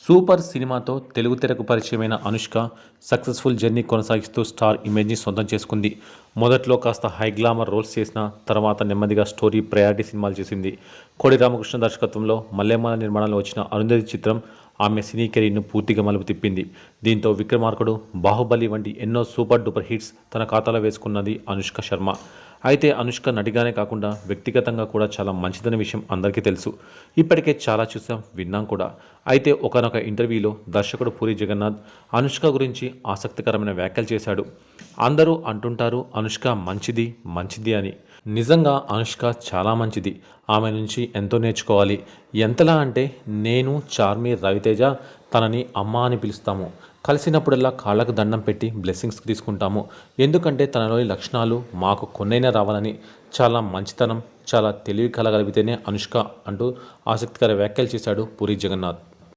Super సినిమాతో తెలుగు తెరకు పరిచయమైన Anushka successful journey కొనసాగిస్తూ స్టార్ ఇమేజ్ని సొంతం చేసుకుంది. మొదట్లో కాస్త హై గ్లామర్ రోల్స్ చేసిన తర్వాత నెమ్మదిగా స్టోరీ ప్రయారిటీ సినిమాలు చేసింది. కోడి రామకృష్ణ దర్శకత్వంలో మల్లెమాల నిర్మాణంలో వచ్చిన అరుంధతి చిత్రం ఆమె సినీ కెరీర్ను పూర్తిగా మలుపు తిప్పింది. దీంతో విక్రమార్కుడు, బాహుబలి వంటి ఎన్నో సూపర్ డూపర్ హిట్స్ తన ఖాతాలో వేసుకున్నది అనుష్క శర్మ. అయితే అనుష్క నటిగానే కాకుండా వ్యక్తిగతంగా కూడా చాలా మంచిదనే విషయం అందరికీ తెలుసు. ఇప్పటికే చాలా చూసాం, విన్నాం కూడా. అయితే ఒకానొక ఇంటర్వ్యూలో దర్శకుడు పూరి జగన్నాథ్ అనుష్క గురించి ఆసక్తికరమైన వ్యాఖ్యలు చేశాడు. అందరూ అంటుంటారు అనుష్క మంచిది మంచిది అని. నిజంగా అనుష్క చాలా మంచిది. ఆమె నుంచి ఎంతో నేర్చుకోవాలి. ఎంతలా అంటే నేను, చార్మి, రవితేజ తనని అమ్మ అని పిలుస్తాము. కలిసినప్పుడల్లా కాళ్ళకు దండం పెట్టి బ్లెస్సింగ్స్ తీసుకుంటాము. ఎందుకంటే తనలోని లక్షణాలు మాకు కొన్నైనా రావాలని. చాలా మంచితనం, చాలా తెలివి కలగలిగితేనే అనుష్క అంటూ ఆసక్తికర వ్యాఖ్యలు చేశాడు పూరి జగన్నాథ్.